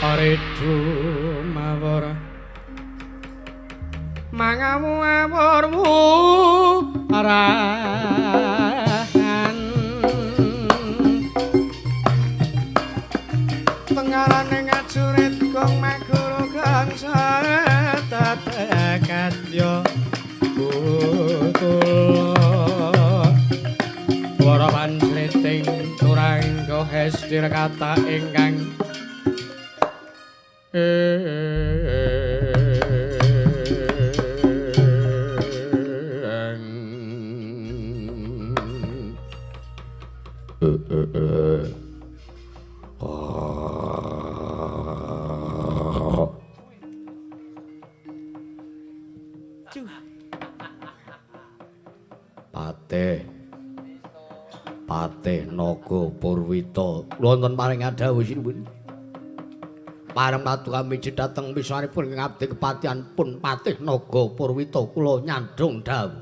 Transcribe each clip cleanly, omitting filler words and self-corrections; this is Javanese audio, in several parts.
Aridu mawur mangamu awurmu arahan tengarane ngajurit kong maguru gangsa tatekadya kutul wara pancliting turang kohestir kata ingkang Patih Naga Purwita wonten paring adhawuh sinuwun pareng patu kami dhateng misanipun ngabdi kepatihan pun Patih Naga Purwita kula nyandhung dawuh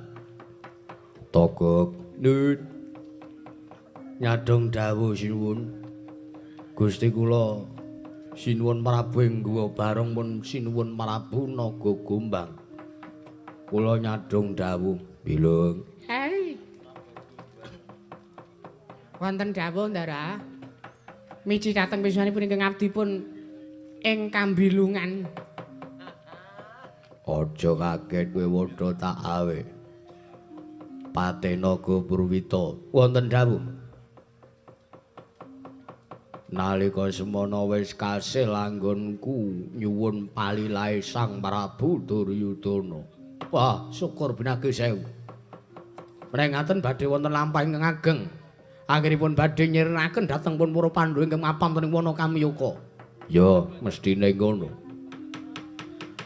Togok nun nyandhung dawuh sinuwun Gusti kula sinuwun Prabu ing Guwa Barong pun sinuwun Prabu Naga Gombang kula nyandhung dawuh bilung wonten dawuh Ndara miji dhateng pisanipun ingkang ngabdipun ing Kambilungan aja kaget kowe wedha tak awe Patih Naga Purwita wonten dawuh nalika semana wis kasil anggonku nyuwun palilahe Sang Prabu Duryudana wah syukur binagi sewu menawi ngaten badhe wonten lampah ingkang ageng akhiripun badhe nyirinaken dhateng pun para Pandhawa ingkang mapan ing wana Kamyaka. Ya, mestine ngono.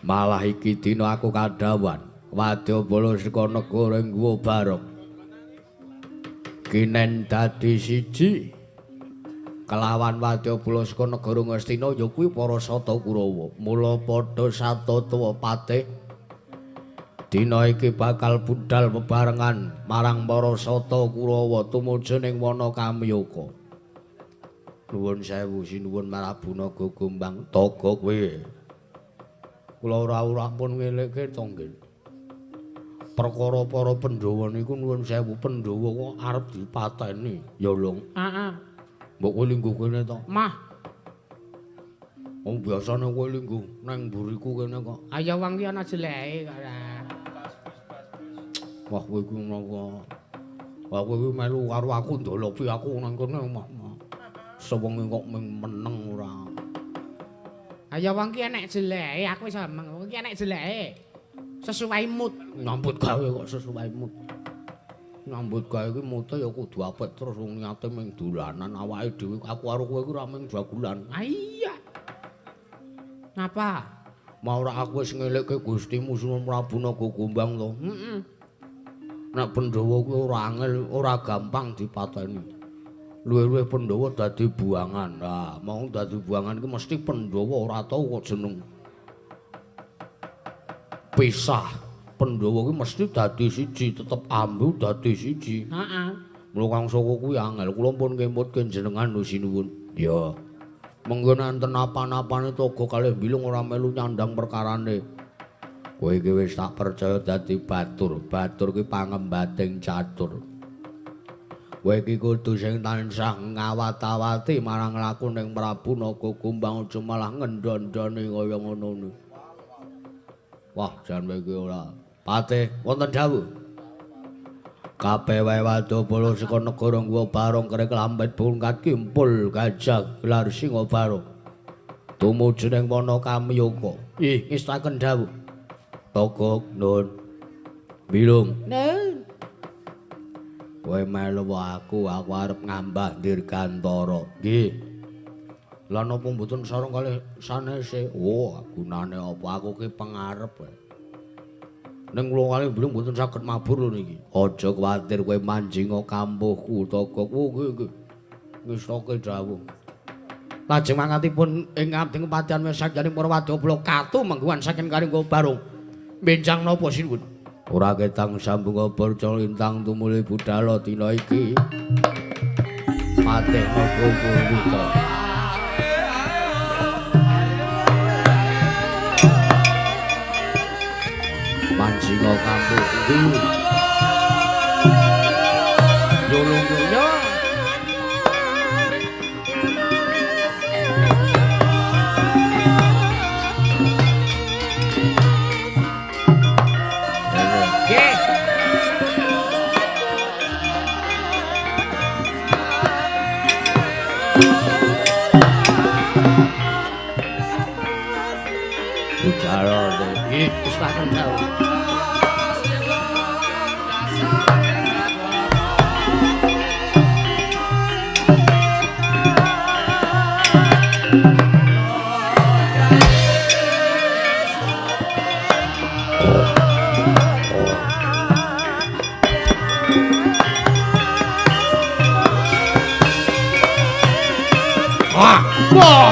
Malah iki dina aku kadhawan Wadyabala saka negara Guwa Barong. Kinen dadi siji kelawan Wadyabala saka negara Ngastina ya kuwi para Sata Kurawa. Mula padha satatawa patih dina iki bakal budhal bebarengan marang para Sata Kurawa tumuju ning wana Kamyaka. Nuwun sewu sinuwun Prabu Naga Gombang Taga kowe. Kula ora pun ngelekke to nggih. Perkara para Pandhawa niku nuwun sewu Pandhawa kok arep dipateni. Ya lho. Heeh. Mbok kowe lingguh kene to? Mah. Wong biasane kowe lingguh nang mburiku kene kok. Aya wong ki ana jeleke kok. Wah kowe iku napa? Wah kowe iki melu karo aku ndolopi aku nang kene omah. Sewengi kok meneng ora. Aya wong ki enek jeleke, aku wis omong, wong ki enek jeleke. Sesuai mood. Nyambut gawe kok sesuai mood. Nyambut gawe ki mute ya kudu apik terus wong niate ming dolanan awake dhewe aku karo kowe ki ora ming dagulan. Ah iya. Napa? Mau ora aku wis ngelekke Gustimu Sunan Prabu Naga Gombang to. Heeh. Nek Pandhawa kuwi ora angel, ora gampang dipateni. Luwih-luwih Pandhawa dadi buangan. Nah, mau dadi buangan ki mesti Pandhawa ora tau kok jeneng pisah. Pandhawa ki mesti dadi siji, tetep ambu dadi siji. Heeh. Mula kang saka kuwi angel. Kula pun kemutke jenengan lho sinuwun. Ya. Mengko nanten apa-apane Taga kalih bilung ora melu nyandang perkarane. Kowe iki wis tak percaya dadi batur. Batur ki pangembating catur. Kowe iki kudu sing tansah ngawat-awati marang laku ning Prabu Naga Gombang aja malah ngendondoni kaya ngono. Wah, jan kowe iki ora. Patih wonten dawuh. Kabeh wae Wadyabala saka negara Guwa Barong kerek lampet bungkat kimpul gajah gelar Singa Barong. Tumuju ning wana Kamyaka. Ih, ngestaken dawuh. Togok nun. Bilung. Nun. Kowe melu aku arep ngambah Dirgantara. Nggih. Lah napa mboten sareng kalih sanese? Oh, gunane apa aku ki pengarep. Ning kula kalih belum mboten saged mabur lho niki. Aja kuwatir kowe manjinga kampuhku Togok. Oh, nggih. Ngestake dawuh. Lajeng mangkatipun ing abdi kepatihan sakjaning para Wadyabala katu mengguwan saking karing Barong. Benjang napa sinuwun? Ora ketang sambung barca lintang tumuli budhal dina iki. Patih Naga Purwita. Bujalane iki wis tak kenal. Wah!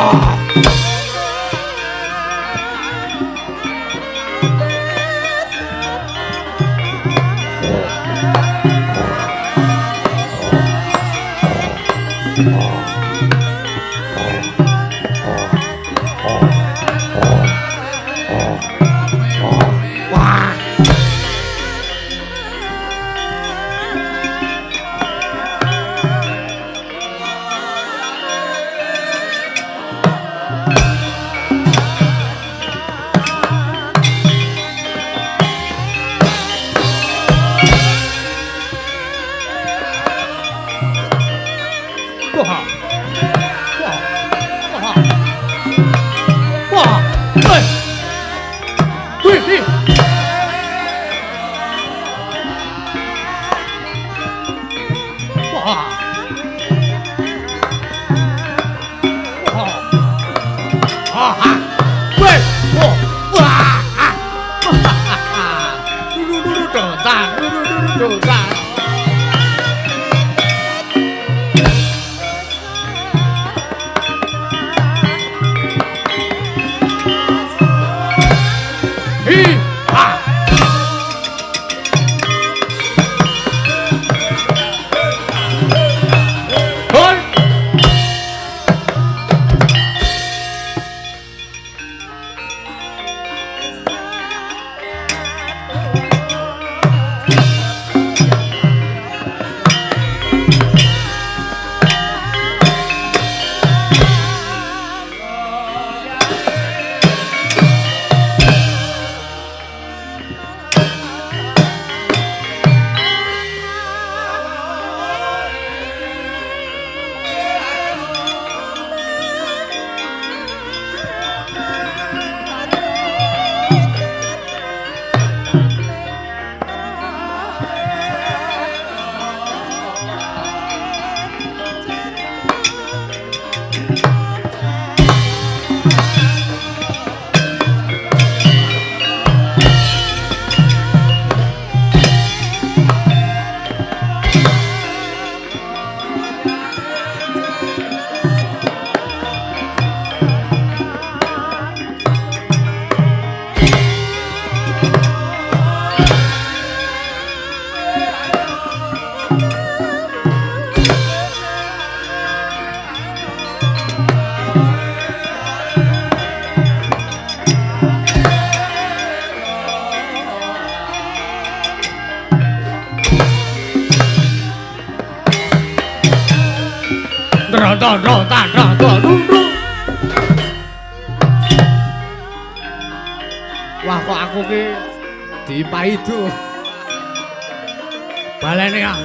Wah kok aku ki dipaidu. Balene ya.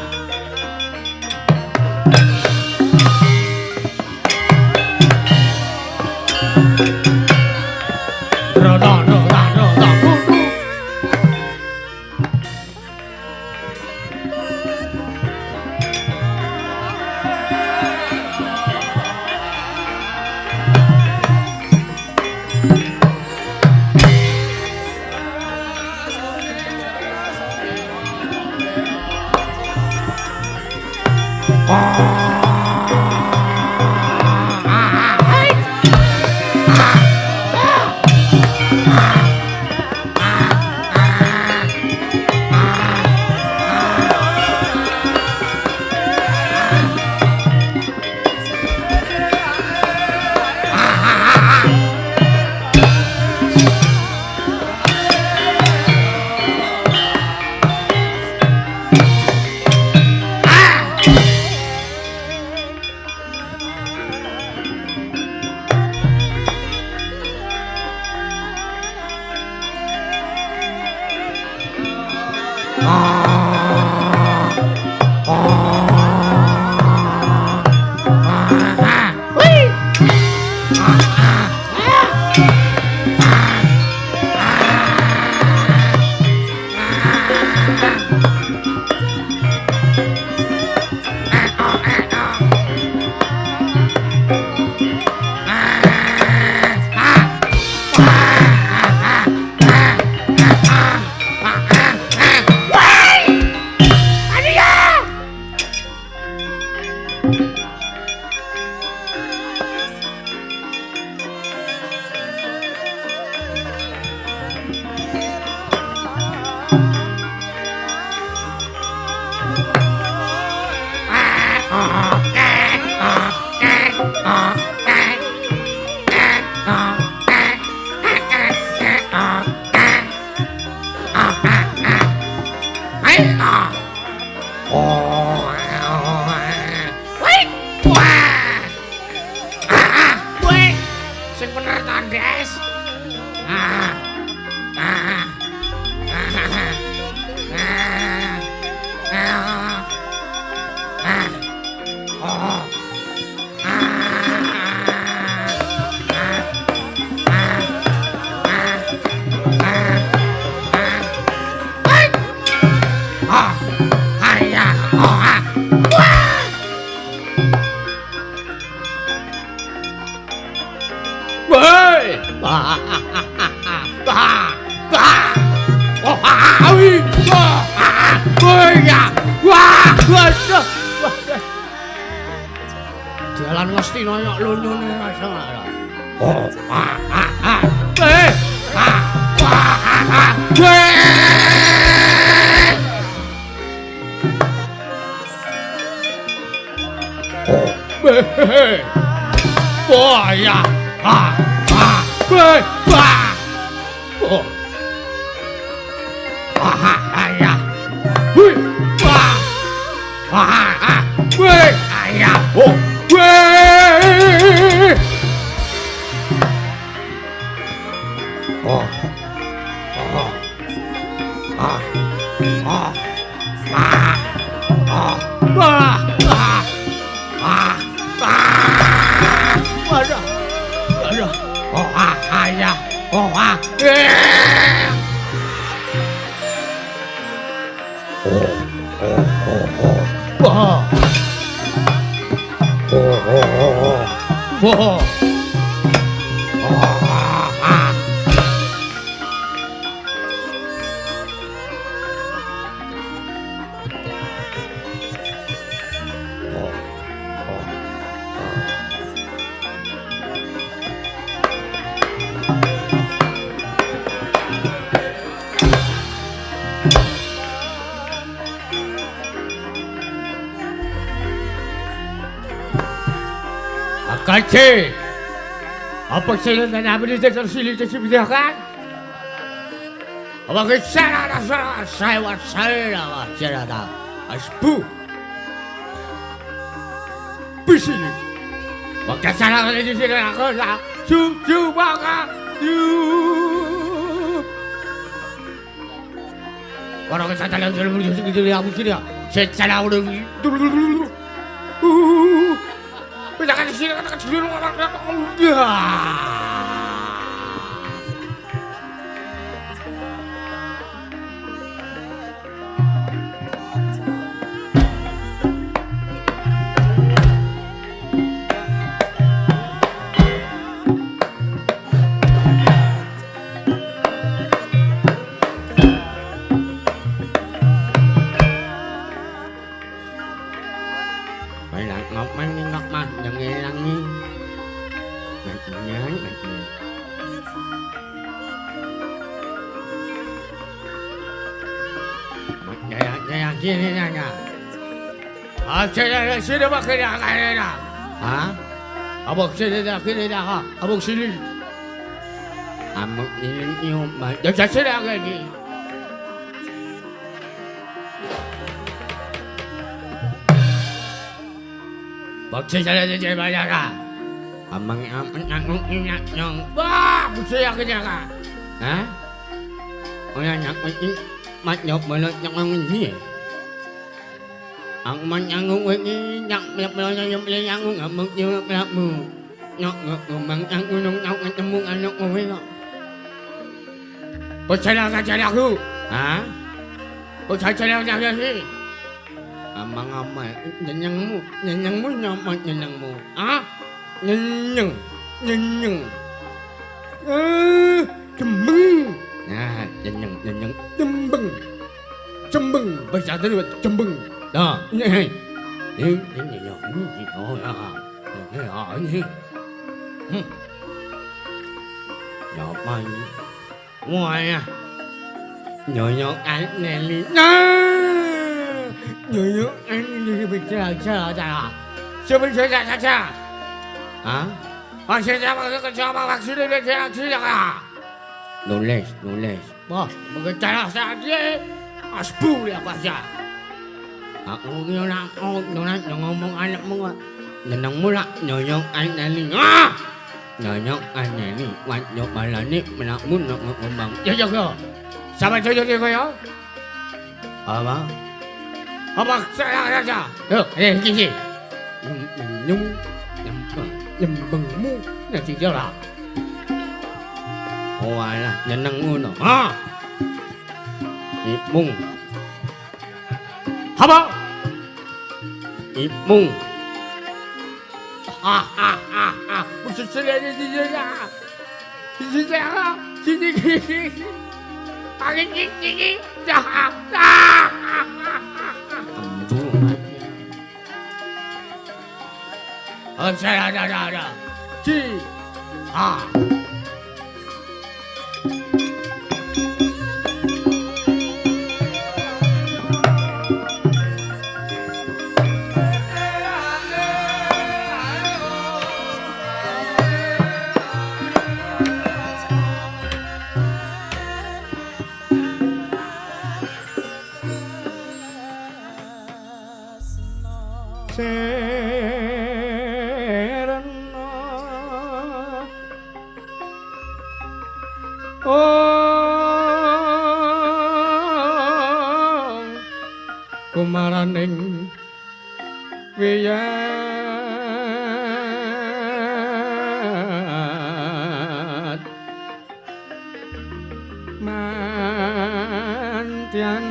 ngerton, Des. Ah. Ah. Jalan Ngastina yo lunyune rasane. Wah ya. Kace, apa sila na namin dito sa silid sa sibidakan? Apa kesana na saya wa sila na aspu. Bisili. Waktu sana na dito sila ako na baka. Orang kesana lang sila mo dito ako sila. Saya udah dulu. Jangan di sini kata kecil orang Gini nanya. Sini apa kena kena? Hah? Abang sini dah kena dah. Abang sini. Abang ini umma. Jangan sini lagi. Bakso saya jadi banyak ah. Abang nyang. Wah, bakso yang kena ah. Hah? Orang nyang ini mat nyok mana nyang ini. Ang manyangung ini nyak melanyangung amang nyok melamu nyok ngomong yang gunung nyok ketemu anak kowe kok. Percaya aku, ha? Percaya sih. Amang amai nyenyangmu nyamat nyenyangmu, ah? Nyenyang. Cembeng. Nah, nyenyang cembeng. Bahasa itu cembeng. Đó, này, đi nhỏ gì thôi à, cái họ gì, nhỏ bay, ngoài à, nhỏ anh này đi, nhỏ anh đi bị chờ à, chưa bị chơi cha, à, chơi cha mà cái cho mà bác sĩ đây chơi chứ à, nôn lên, bỏ, một cái cha là sao chứ, aspu ya bác sĩ. Aku ngomong anak mo, nanang mula, nyoyong anak ni. Nyonyok aneni wanyok malani menakmu ngembang. Ya ya ya. Sampai yo ya. Apa? Apa saya. Yo, iki. Nyung nyembengmu nanti jala. Oh alah nyeneng ngono. Ha. Ipmung. Apa? Ipmung. 무슨 소리야 진짜야 아기 자자자자 kumaraning wiyat mantian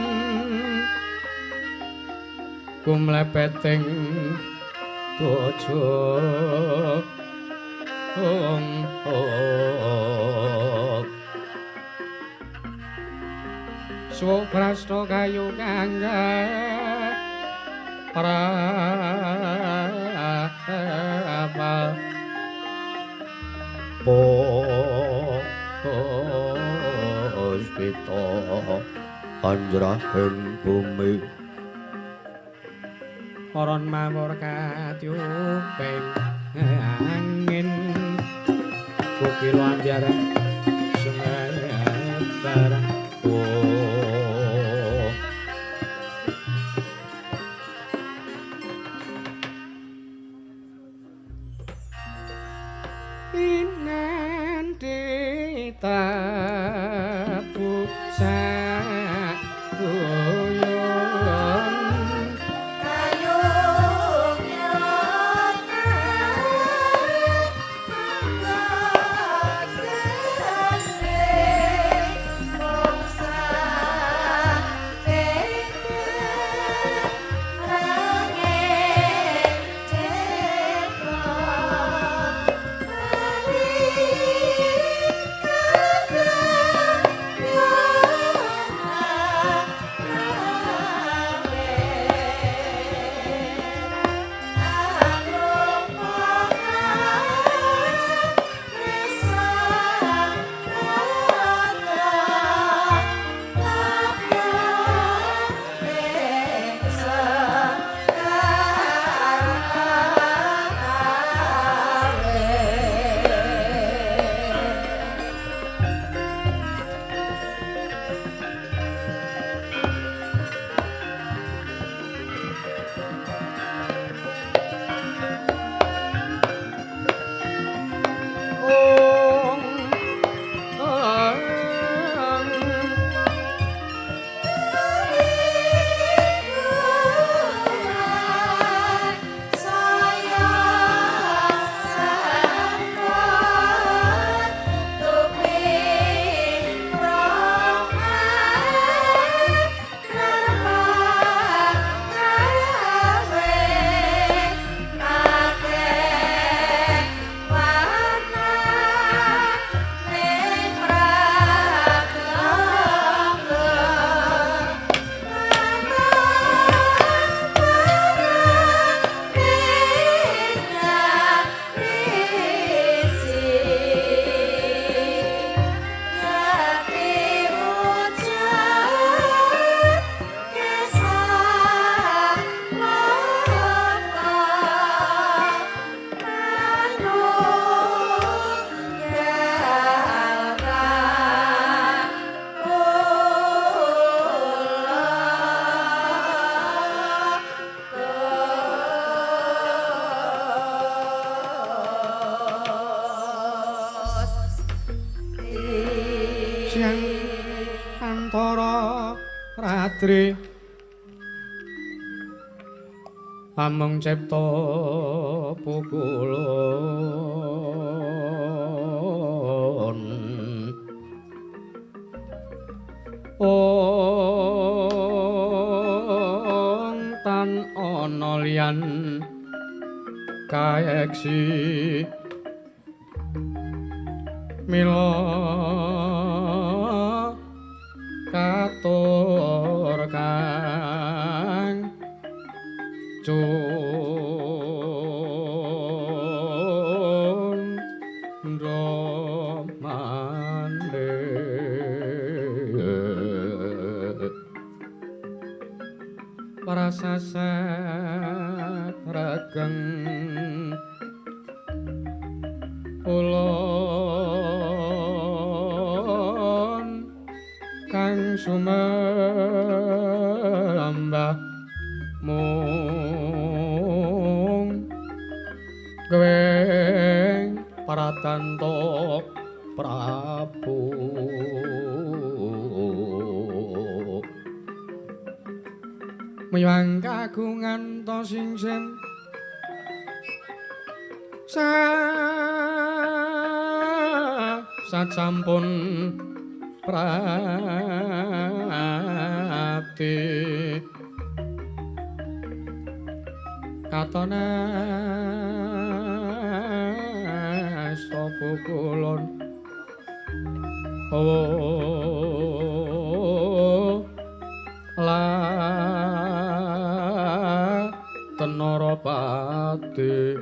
kumlepeting bojo Suprasta kayu kangga prapal Puspita anjraning bumi Oron mawur katyuping angin Kukilo ambyar sungai barang tapu sak goyon kayung yon bangsa range siang antara ratri amung cipta pukulun ong tan ana liyan kaeksi mila katur kang cundra mande prasasat rageng ulun kang sumembah mung gaweng pratanto Prabu miwang kagungan to singsen sasampun prapti katone sapa kulon la tenara pati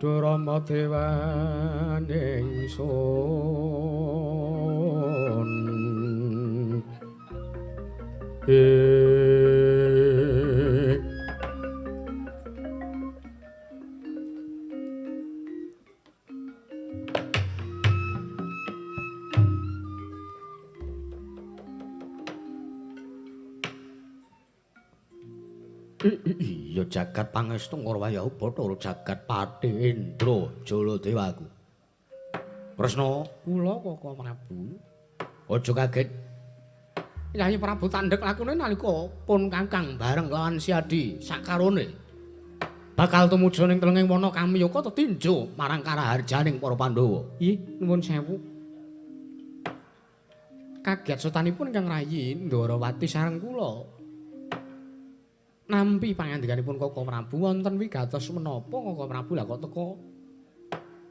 Durama dewaning sun Iya jagat pangestu Ngorwaya Bathara jagat Pati Indra Jaladewaku. Kresna, kula Koko Prabu. aja kaget. Yayi Prabu tandhek lakune nalika pun Kakang bareng lawan Siadi sakarone. Bakal tumuju ning telenging wana Kamiyaka tetinjo marang karaharjaning para Pandhawa. Ih, nuwun sewu. Kaget sotanipun Kang Rayi Ndarawati sareng kula. Nampi pangandikanipun Koko Prabu wonten wigatos menapa Koko Prabu lha kok teka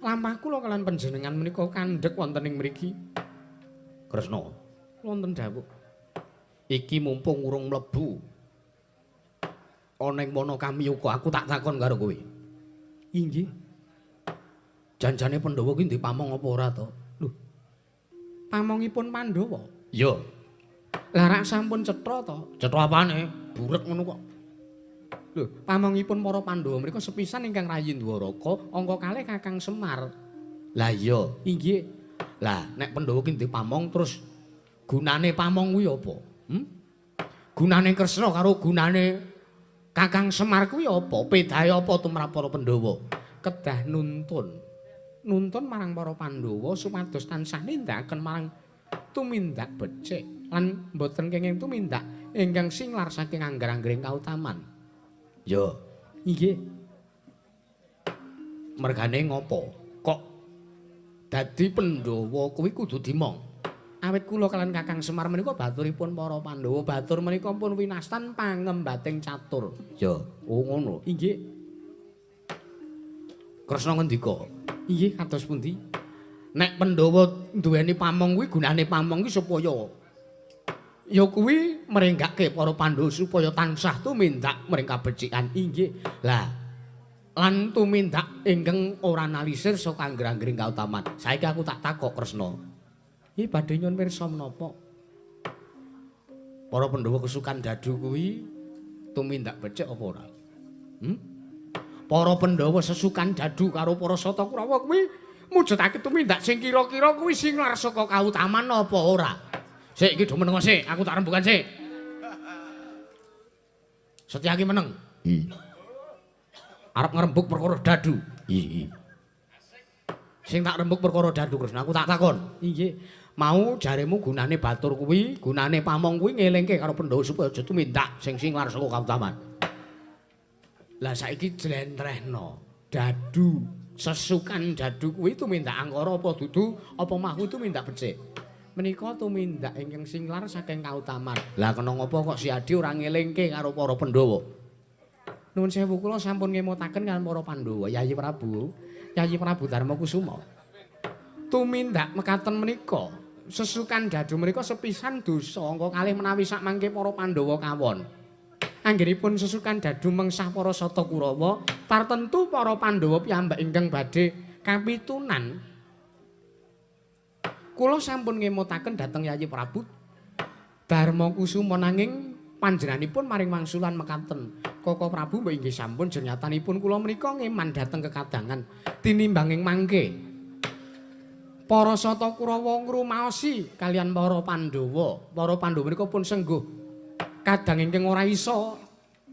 lampah kula kalian panjenengan menika kandhek wonten ing mriki. Kresna, Wonten dawuh. iki mumpung urung mlebu ana ing wana Kamiyaka aku tak takon karo kowe. Inggih. Janjane Pandhawa ki ndek pamong apa ora to? Lho. Pamongipun Pandhawa. Iya. Lah rak sampun cetha to. Cetha apane? Burek ngono kok. Lho, pamongipun para Pandhawa mriku sepisan ingkang Rayi Dwaraka angka kalih Kakang Semar. Lah iya. Inggih. Lah nek Pandhawa ki ndek pamong terus gunane pamong kuwi apa? Gunane Kresna karo gunane Kakang Semar kuwi apa? Pedahe apa tumrap para Pandhawa? Kedah nuntun. Nuntun marang para Pandhawa supados tansah nindakaken marang tumindak becik lan boten kenging tumindak ingkang singlar saking angger-anggering kautaman. Ya, Inggih. mergane ngopo? Kok dadi Pandhawa kuwi kudu dimong? Awit kula kalian Kakang Semar menika baturipun para Pandhawa, batur menika pun winastan pangembating catur. Ya, oh ngono. Inggih. Kresna ngendika, Inggih kados pundi? nek Pandhawa duweni pamong kuwi gunane pamong kuwi supaya ya kuwi mrenggake para Pandhawa supaya tansah tumindak mring kabecikan. Inggih. Lah, lan tumindak ingkang ora nalisir saka angger-anggering kautaman. Saiki aku tak takok Kresna. Iki badhe nyuwun pirsa menapa? Para Pandhawa kesukan dadu kuwi tumindak becik apa ora? Para Pandhawa sesukan dadu karo para Sata Kurawa kuwi mujudake tumindak sing kira-kira kuwi singlar saka kautaman apa ora? Sik iki do meneng sik, aku tak rembugan sik. Setyaki meneng. Arep ngrembug perkara dadu. Sing tak rembug perkara dadu Kresna, aku tak takon. Inggih. Mau jaremu gunane batur kuwi, gunane pamong kuwi ngelingke karo Pandhawa supaya aja tumindak sing singlar saka kautaman. Lah saiki jlentrehno. Dadu, sesukan dadu kuwi tumindak angkara apa dudu apa mahu tumindak becik. Menika tumindak ingkang singlar saking kautaman. Lah kena ngopo kok si Adi ora ngelingke karo para Pandhawa? Nuwun sewu kula sampun ngemutaken kaliyan para Pandhawa, Yayi Prabu Darmakusuma. Tumindak mekaten menika, sesukan dadu menika sepisan dosa angka kalih menawi sak mangke para Pandhawa kawon. Anggenipun sesukan dadu mengsah para Sata Kurawa, partentu para Pandhawa piyambak ingkang badhe kapitunan. Kula sampun ngemutaken dhateng Yayi Prabu Darmakusuma nanging panjenenganipun maring wangsulan mekaten. Koko Prabu mbok inggih sampun jenyatanipun kula menika ngeman dhateng kekadangan tinimbanging mangke. Para Sata Kurawa ngrumaosi kalian para Pandhawa. Para Pandhawa menika pun sengguh kadang ingkang ora iso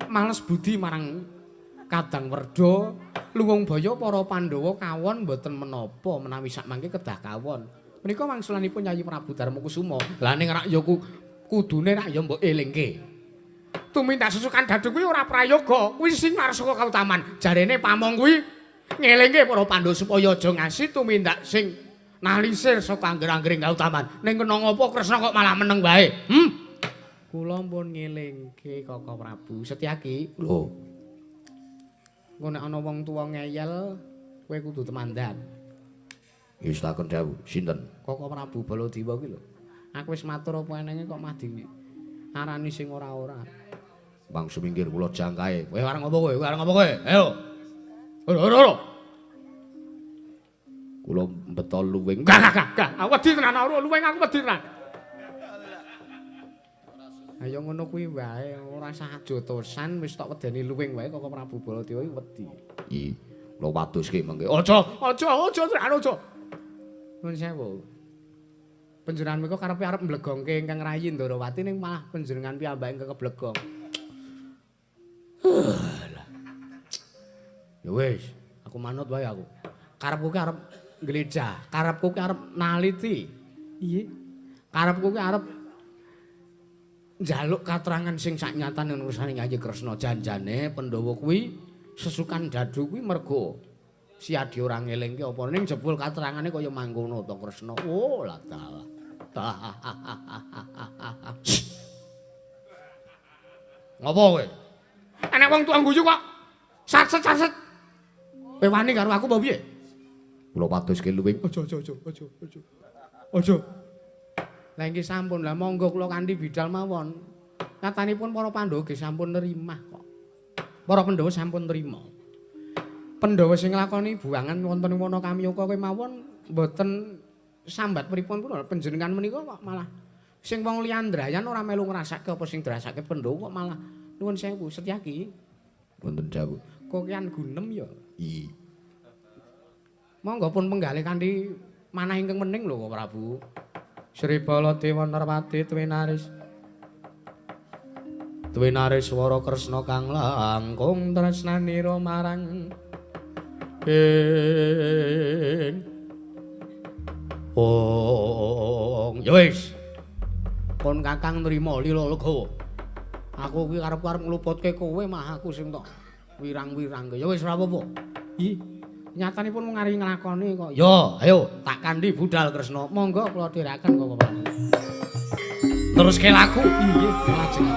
males budi marang Kadang Werda luwung baya para Pandhawa kawon boten menapa menawi sak mangke kedah kawon. Menika wangsulanipun Yayi Prabu Darmakusuma. Lah ning rak ya kudune rak ya mbok elingke. Tumindak sesukan dadu kuwi ora prayoga, kuwi singlar saka kautaman. Jarene pamong kuwi ngelingke para Pandhawa supaya aja ngasih tumindak sing nalisir saka angger-anggering kautaman. Ning kena ngopo Kresna kok malah meneng wae? Kula pun ngelingke Koko Prabu. Setyaki, lho. Engko nek ana wong tuwa ngeyel, kowe kudu temandan. Wis takon dawuh, sinten? Koko Prabu Baladewa kuwi lho. Aku wis matur apa enenge kok mah arani sing ora-ora. Bang semingkir kula jangkae. Kowe arep ngopo kowe? Kowe arep ngopo kowe? Ayo. Ora. Kula mbeta luwing. Gak. Wedi tenan ora luwing aku wedi tenan. Ayo ngono kuwi wae, ora usah jotosan wis tok wedeni luwing wae kok Prabu Baladewa iki wedi. Ih, kula waduske mengke. Aja tenan aja. Nuwun sewu. Panjenengan menika karepe arep mblegongke ingkang rayi Ndarawati ning malah panjenengan piyambake ingkang keblegong. Ya wis, aku manut wae aku. Karepku ki arep nglejah, karepku ki arep naliti. Iye. Karepku ki arep njaluk katerangan sing saknyatane urusan Yayi Kresna. Janjane Pandhawa kuwi sesukan dadu kuwi mergo si Adi ora ngelingke apa ning jebul katerangane kaya mangkono to Kresna. Oh, la dalah. Ngopo kowe? Enek wong tuwa guyu kok sarset-sarset. Kowe wani karo aku apa piye? Kula waduske luwing. Aja. Lah iki sampun lah monggo kula kanthi bidal mawon. Nyatanipun para Pandhawa nggih sampun nerimah kok. Para Pandhawa sampun nerima. Pandhawa sing nglakoni buangan wonten ing Wonokamyaka kowe mawon mboten sambat pripun pun panjenengan menika kok malah sing wong liyandrayan ora melu ngrasake apa sing dirasake Pandhawa kok malah nuwun sewu Setyaki. Wonten dawuh. Kokean gunem ya. Iya. Monggo pun penggalih kanthi manah ingkang mening lho kok Prabu. Sri Baladewa Narwati Twinaris swara Kresna kang langkung tresnanira marang ya wis. Pun Kakang nrimo lila lega. Aku kuwi arep ngluputke kowe mah aku sing tok wirang-wirang. Ya wis ora apa-apa. Ih, nyatanipun mung ngari nglakoni kok. Ya, ayo tak kandhi budal Kresna. Monggo kula dhiraken kok Bapak. Teruske laku. Nggih, lajeng.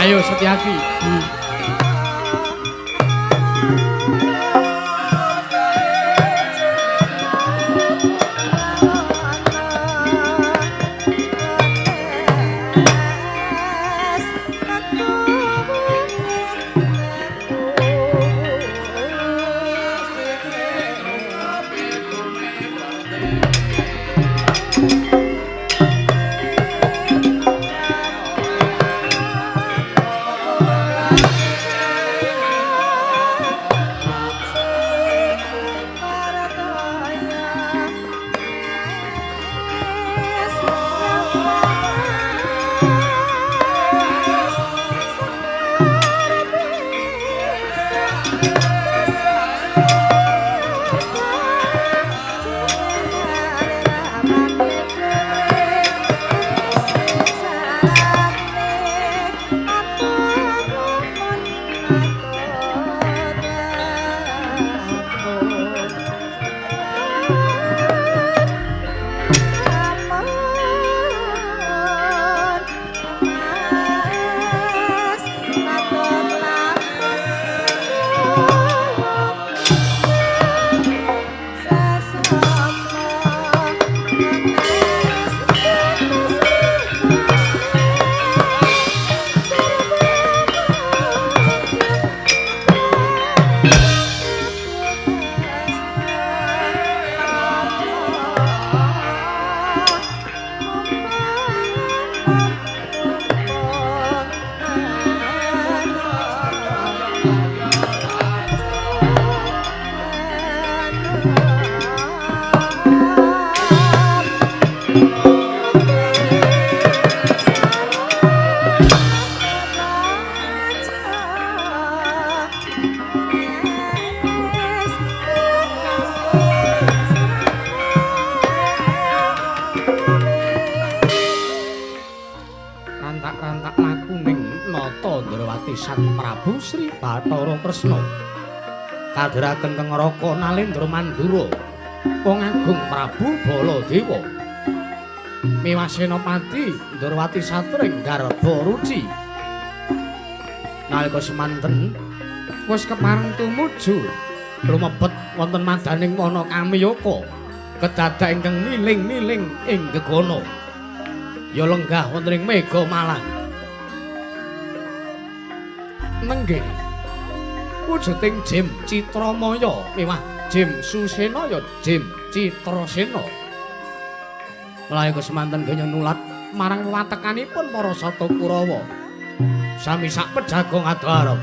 Ayo Setyaki. Ndrawati Sang Prabu Sri Bathara Kresna kadhiraken Kang Raka Nalendra Mandura Wong Agung Prabu Baladewa miwah Senopati Ndrawati Satring Garba Ruci nalika semanten wis kepareng tumuju lumebet wonten madaning wana Kamiyaka kedadak ingkang miling-miling ing gegana ya lenggah wonten ing Mega Malang nenggih wujuding Jim Citramaya miwah Jim Susena ya Jim Citrasena nalika semanten ganyang nulat marang watekanipun para Sata Kurawa sami sak pejagong adharep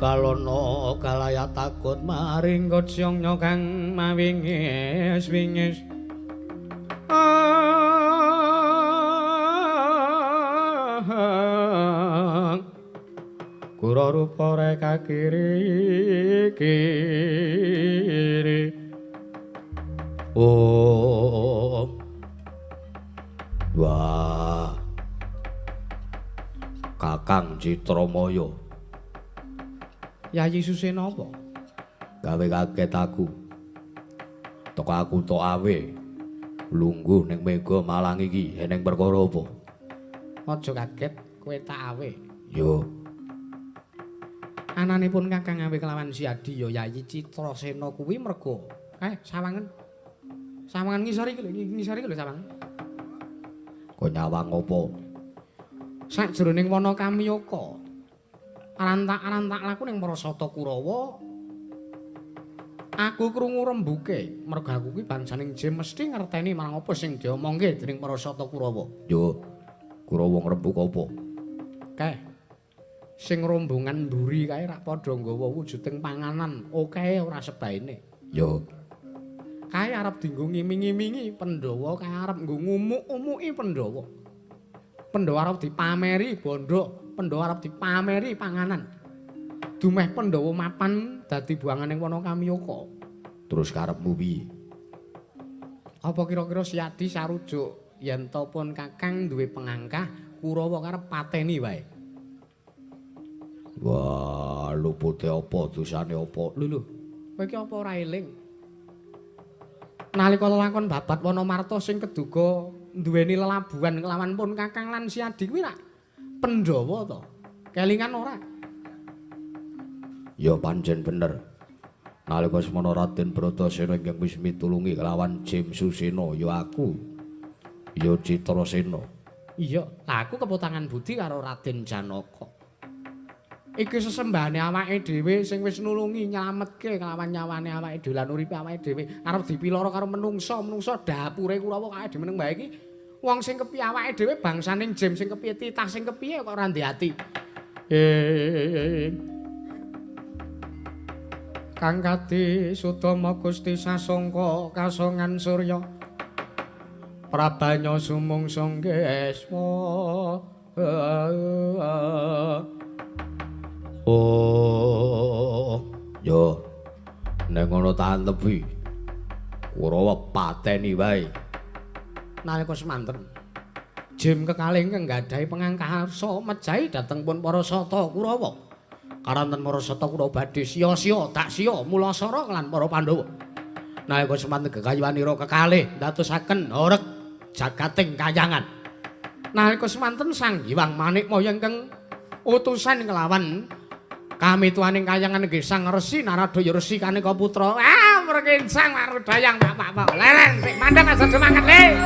Kalana kalaya takut maring kocyongnya kang mawingis-wingis kura rupa reka kiri-kiri wah Kakang Citramaya Yayi Susena apa? Gawe kaget aku. Toko aku tok awe. Lungguh ning Mega Malang iki eneng perkara apa? Aja kaget, kowe tak awe. Yo. Ananipun Kakang awe kelawan Siadi ya Yayi Citrasena kuwi merga. Sawangen. Sawangen ngisor iki lho sawangen. Kok nyawang apa? Sakjroning wana Kamiyaka. Arantak-arantak laku ning para Sata Kurawa. Aku krungu rembuke, merga aku kuwi bansaning Jim mesti ngerteni marang apa sing diomongke dening para Sata Kurawa. Yo, Kurawa ngrembug apa? Keh. Sing rombongan mburi kae rak padha nggawa wujuding panganan, okehe ora sebaene. Yo. Kae arep dienggo ngiming-imingi Pandhawa, kae arep nggo ngumuk-umuki Pandhawa. Pandhawa arep dipameri bondo, Pandhawa arep dipameri panganan. Dumeh Pandhawa mapan dadi buanganing wana Kamiyaka. Terus karepmu piye? Apa kira-kira Siadi sarujuk yen to pun Kakang duwe pengangkah, Kurawa karep pateni wae. Wah, lupute apa dosane apa? Lho, kowe iki apa ora eling? Nalika lelakon babat Wanamarta sing keduga duweni lelabuhan kelawan pun Kakang lan Siadi kuwi rak Pandhawa to. Kelingan ora? Ya pancen bener. Nalika semana Raden Bratasena ingkang wis mitulungi kelawan Jim Susena ya aku. Ya Citrasena. Iya, aku keputangan budi karo Raden Janaka. Iki sesembahane awake dhewe sing wis nulungi nyelametke kelawan nyawane awake dhewe lan uripe awake dhewe arep dipiloro karo menungsa dapure Kurawa kae dimeneng bae iki wong sing kepiye awake dhewe bangsaning Jim sing kepiye titah sing kepiye kok ora ndek ati Kang Kadi Sudama Gusti Sasongka kasongan Surya Prabanya sumungsa Geswa Oh, yo, nek ngono tahan tebi, Kurawa pateni wae. Nalika semanten, Jim kekalih ingkang gadhahi pangangkarsa mejahi dhateng pun para sata Kurawa. Karanten para sata Kurawa badhe sia-sia dak sia Mulasara lan para Pandhawa. Nalika semanten gegayuhanira kekalih ndadosaken horeg jagating kayangan. Nalika semanten Sang Hyang Manikmaya ingkang utusan kelawan kamituaning kayangan nggih Sang Resi Naradaya Resi Kanika Putra. Merkinsang marudayang Pak. Leren sik mandheng aja semangat le.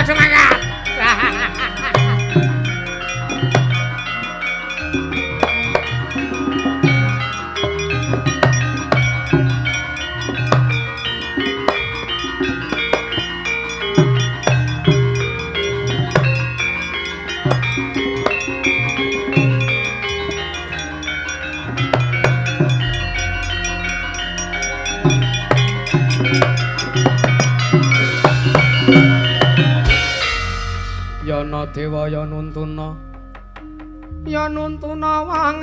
Semangat. Yana dewa ya nuntuna wong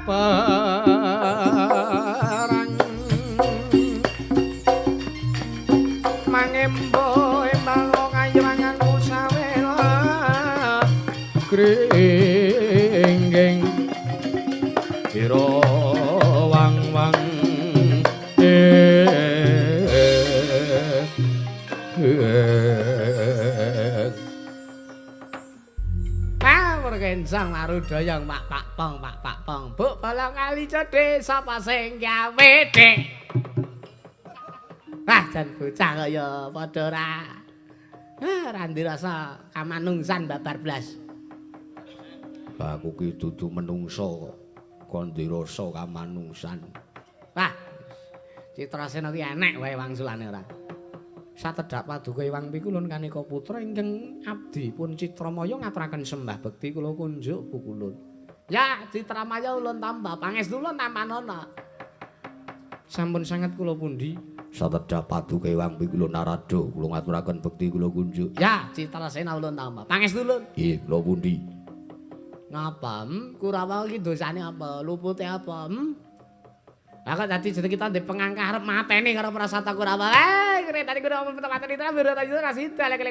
perang mangembo embal kayuwangan usawela gringging ira wang-wang Kensang marudaya Pak Pong. Buk balong kali cedhe sapa sing gawe dhek. Wah, jan bocah kaya padha ra ndirasa kamanungsan babar blas. Aku ki dudu menungso kok ndirasa kamanungsan. Wah, Citrasena ki enek wae wangsulane ora. Satedhak paduka Hyang Pikulun Kanika Putra ingkang abdi pun Citramaya ngaturaken sembah bekti kula kunjuk pukulun. Ya, Citramaya ulun tambah pangestu ulun tampanana. Sampun sanget kula pundi? Satedhak paduka Hyang Pikulun Narada kula ngaturaken bekti kula kunjuk. Ya, Citrasena ulun tambah pangestu ulun. Nggih, kula pundi? Ngapa? Kurawa iki dosane apa? Lupute apa? Aku dadi jeneng kita ndek pengangka arep mateni karo Prasata Kurawa. Tadi kudu ngomong mateni ta biru ta ra sida lek.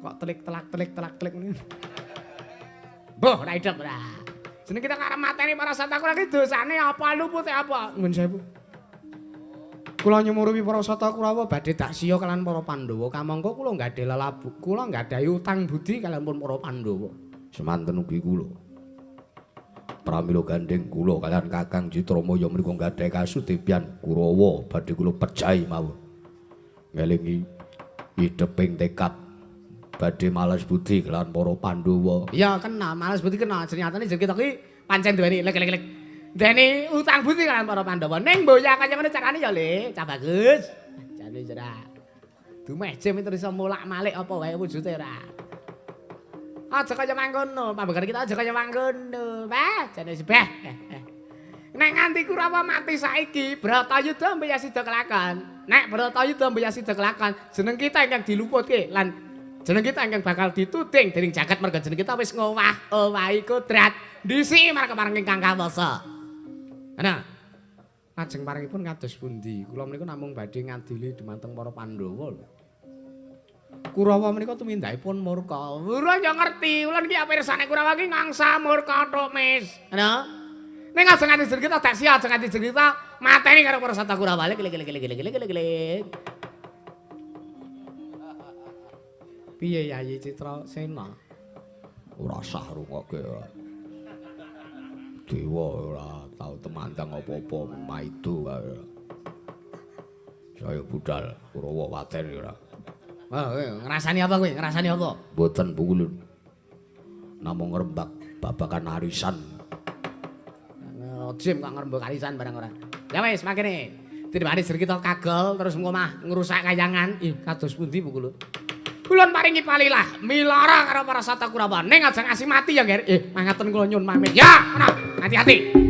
Kok telik. Boh, ra idep ora. Jeneng kita arep mateni Prasata Kurawa iki dosane apa? Lupute apa? Nuwun sewu. Kula nyumurupi Prasata Kurawa badhe dak siya kalian para Pandhawa. Kamangka kula nggadahi lelabu, kula nggadahi utang budi kalian pun para Pandhawa. Semanten ugi kula. Pramila gandeng kula kalian Kakang Citramaya menika nggadahi kasudepian Kurawa badhe kula pejahi mawon. Ngelingi ideping tekad badhe malas budi kalian para Pandhawa. Iya kena, malas budi kena. Ternyatane jeneng kita ki pancen duweni lek. Dene utang budi kalian para Pandhawa. Ning mboya kaya ngene carane ya Le, cah bagus. Jane ora. Dumeh jem terus iso molak-malik apa wae wujude ora. Aja kaya mangkono, pambegan kita aja kaya mangkono. Wah, jane sebeh. Nek nganti Kurawa mati saiki, Bratayuda mbiya sida kelakon. Nek Bratayuda mbiya sida kelakon, jeneng kita ingkang diluputke lan jeneng kita ingkang bakal dituding dening jagat merga jeneng kita wis ngowah-owahi kodrat ndisi marang marang ingkang kawasa. Ana. Lajeng paringipun kados pundi? Kula menika namung badhe ngadili dumateng para Pandhawa lho. Kurawa menika tumindakipun murka. Ora yo ngerti, ulun ki pirsane Kurawa ki ngangsa murka tok, Mis. Ana. Ning aja nganti jeneng kita dak sia, aja nganti jeneng kita mateni karo Prasata Kurawa. Lek. Piye Yayi Citrasena? Ora sah rungokke. Dewa ora tau temandang apa-apa maido kae. Saya budal Kurawa waten ora. Ngrasani apa kowe? Ngrasani apa? Mboten pukulun. Namung ngrembak babakan arisan. Jim kok ngrembak arisan barang ora. Ya wis makene. Dibanding jer kita kagel terus ngomah ngrusak kayangan. Ih, kados pundi Bu kula? Kulon paringi palilah milara karo para sata Kurawa. Ning aja ngasih mati ya, Ger. Mangaten kula nyuwun pamit. Ya, ngono. Hati-hati.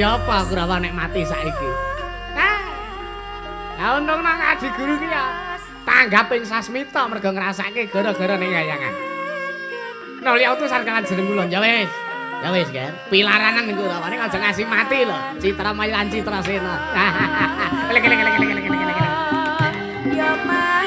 Apa Kurawa nek mati saiki? Lah untung nang Adi Guru ki ya tanggaping sasmita mergo ngrasake gara-gara ning kayangan. Nuli utusan kawan jeneng kula ya wis. Ya wis, Ger. Pilaranan ning Kurawa ning aja ngasih mati lho. Citra Mayu lan Citra Sena. Ya Mas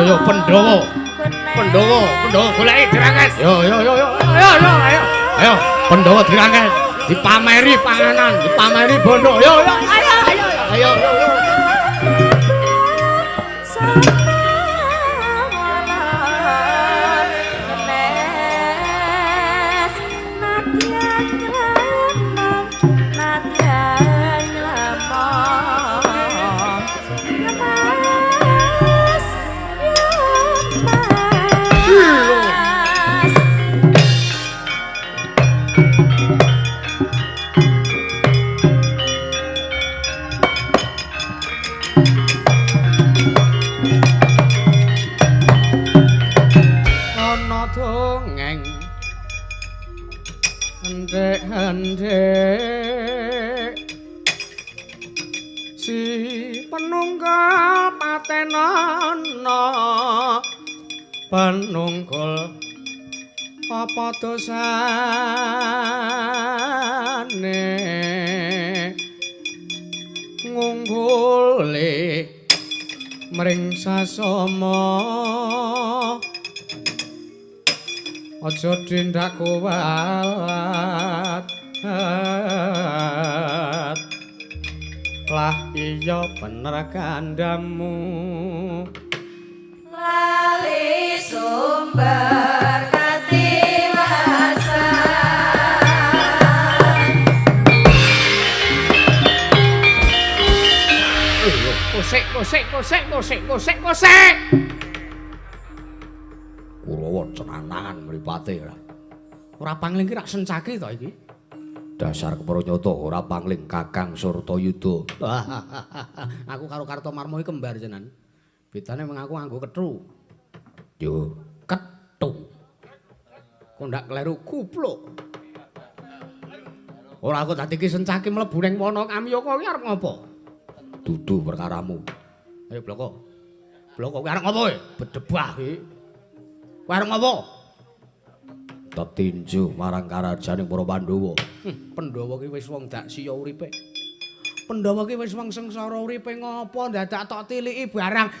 Yo Pandhawa. Pandhawa goleki diranget. Yo. Ayo, Pandhawa diranget. Dipameri panganan, dipameri bondo. Yo. Ayo. Hendek si penunggal patenana penunggal apa dosane ngunggule mring sasama aja tindak kuwat lah iya bener kandamu lali sumber katiwasan Kosek Kurawa cenanangan mripate ora. ora pangling ki rak sencake to iki. Dasar kepranyata ora pangling Kakang Surtayuda. Aku karo Kartomarma iki kembar jenan. Bedane mung aku nganggo kethu. Yo, Kethu. Kok ndak kleru kupluk. Ora aku dadi ki sencake mlebu ning wana Kamyaka ki arep ngopo? dudu perkaramu. Ayo bloko. Bloko kuwi arep ngopo kowe? Bedebah iki. Kowe arep ngopo? Tetinju marang karajaning para Pandhawa. Pandhawa ki wis wong dak siya uripe. Pandhawa ki wis wong sengsara uripe ngopo dadak tok tiliki barang.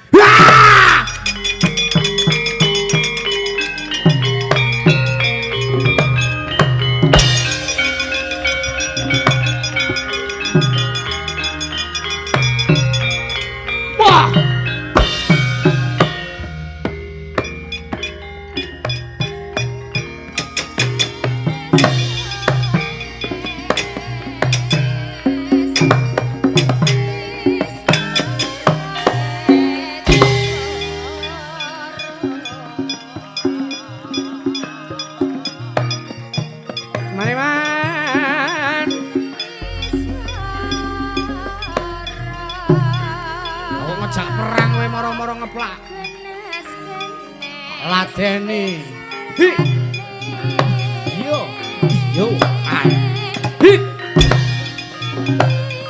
perang kowe mara-mara ngeplak. Ladeni. Hi. Yo. Yo. Ai. Hit.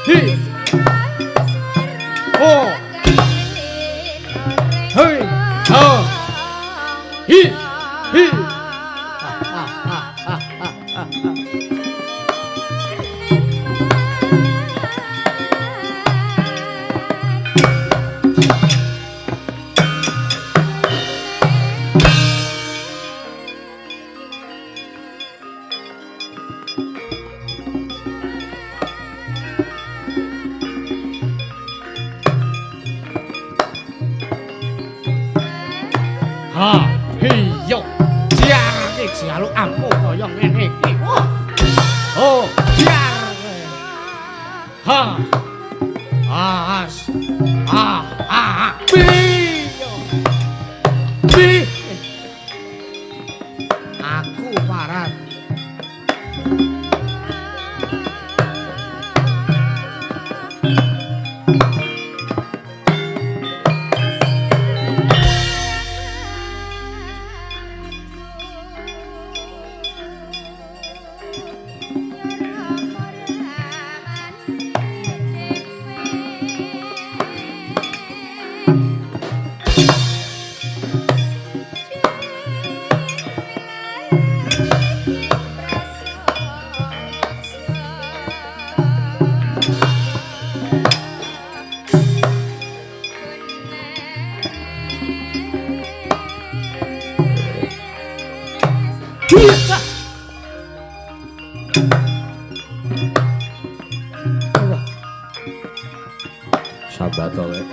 Hi. Oh. Hei. Oh. Hi. Hi. Ha, hiyo, jarake jalu ampuh kaya ngene iki. Oh, jar. Ha. As. Bi. Bi. Aku parat. Sahabat oleh.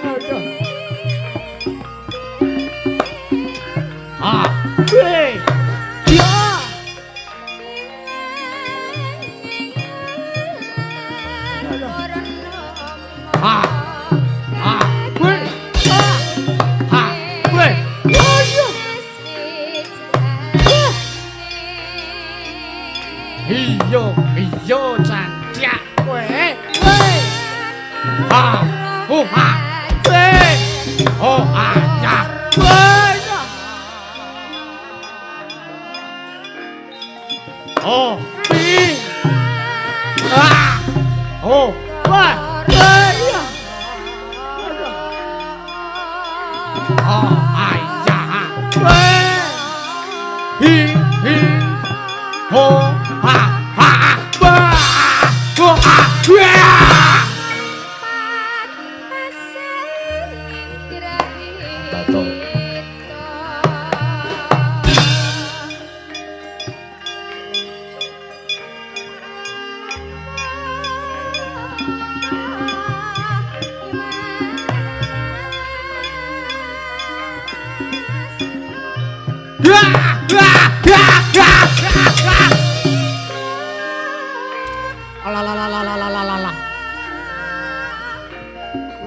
Iyo cancak kowe.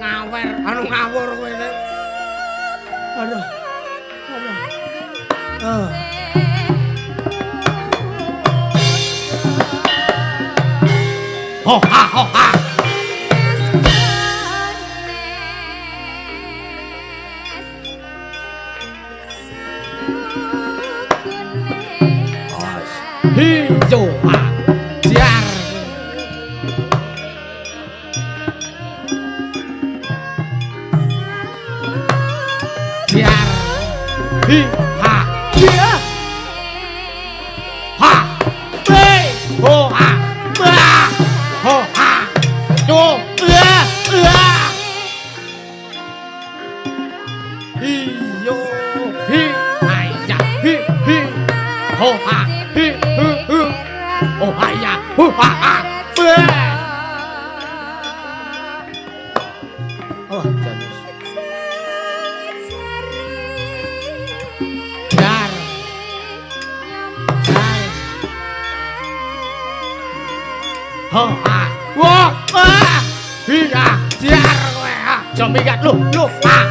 Ngawer, ngawur kowe. Aduh. Ho ha. Hiyo jar. Jar. Hi ha. Dia. Ha. Be. Ho ha. Ba. Ho ha. Do. Hiyo. Hi. Ayah. Hi. Ho ha. Hi. Oh ayah, oh jamis. Jar. Oh ah, wah, iya, jar kowe. Aja minggat lu, wah.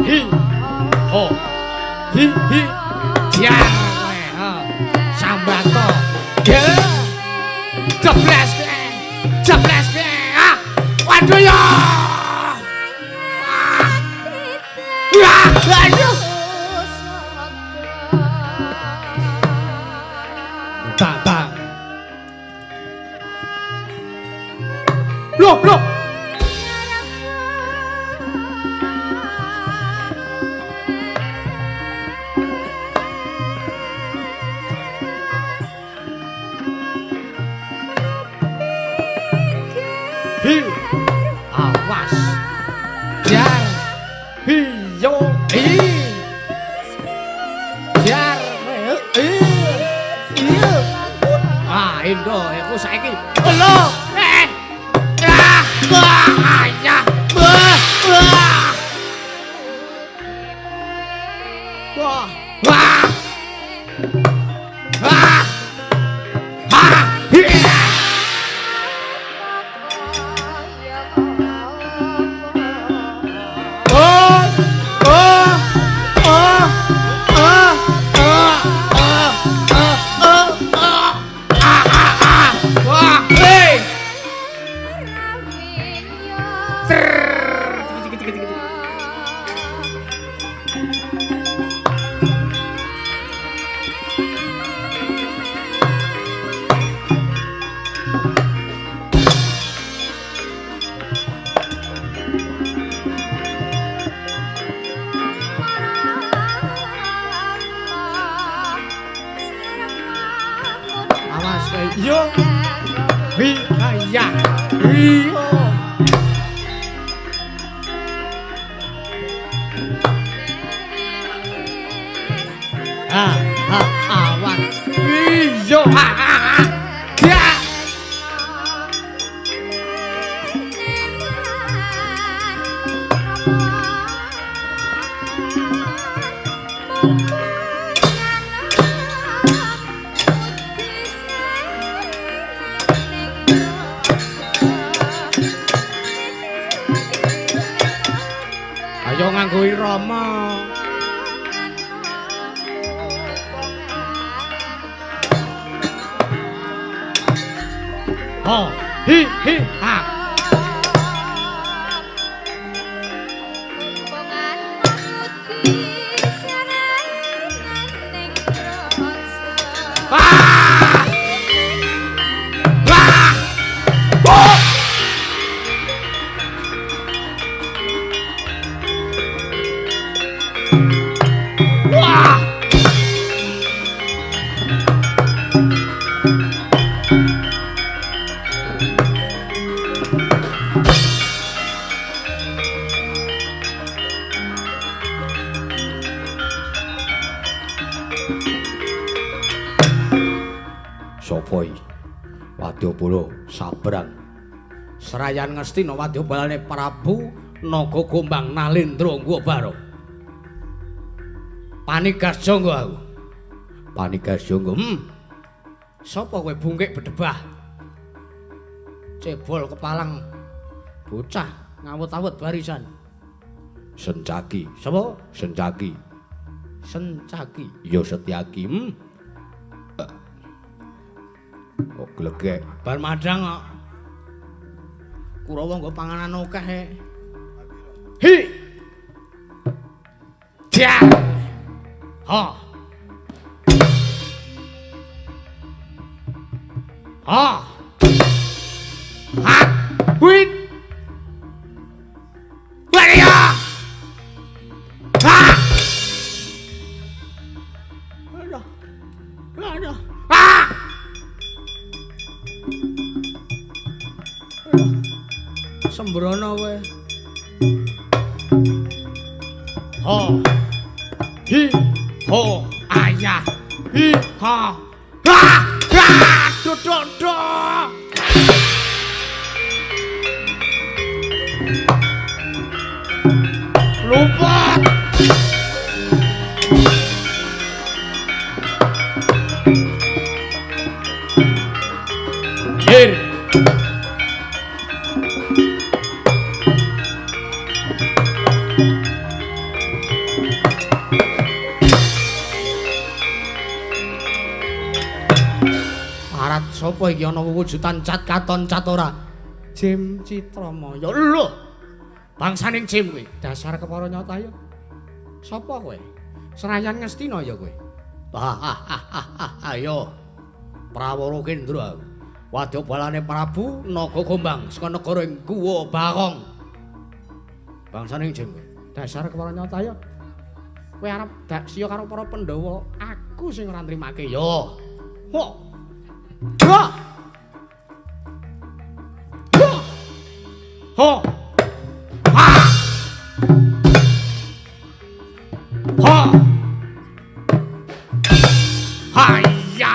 hi ho hi jar sambato ge jeblas ke waduh ya aduh bang loh hi awas jar hi yo jar Indo aku saiki lho ya yo hi ya yo awan yo ya ayo nganggo irama ho hi ha sapa iki Wadyabala sabrang serayan ngestina Wadyabalane Prabu Naga Gombang Nalendra Ngwabara Panigas Jangga aku Panigas Jangga sapa kowe bungkik bedebah cebol kepalang bocah ngawut-awut barisan Sencaki sapa Sencaki ya Setyaki kok glegek bar madang kok Kurawa nggo panganan akeh hi ja ha ha ha wit waria ha ada sembrono kowe ho hi ho ayah hi ha ha do lupa Hir Sapa iki ana wujudan cat katon cat ora? Jim Citramaya. Lho. Bangsaning Jim kuwi. Dasar kepara nyata ya. Sapa kowe? Serayan Ngastina ya kowe. Ayo. Prawara Kendra. Wadyabalane Prabu Naga Gombang saka negara ing Guwa Bakong. Bangsaning Jim. Dasar kepara nyata ya. Kowe arep dak siya karo para Pandhawa, aku sing ora nrimake ya. Ho. Ha. Ho. Ha. Ha. Hayya.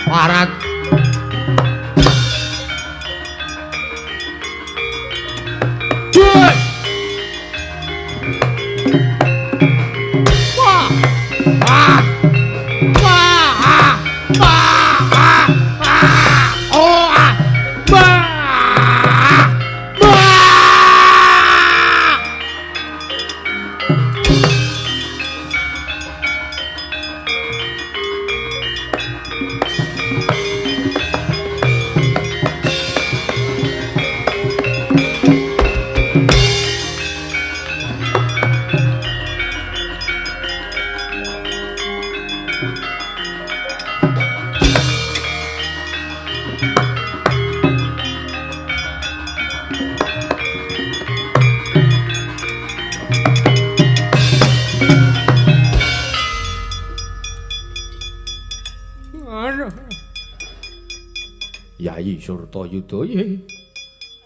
Parat. Yayi Surtayuda.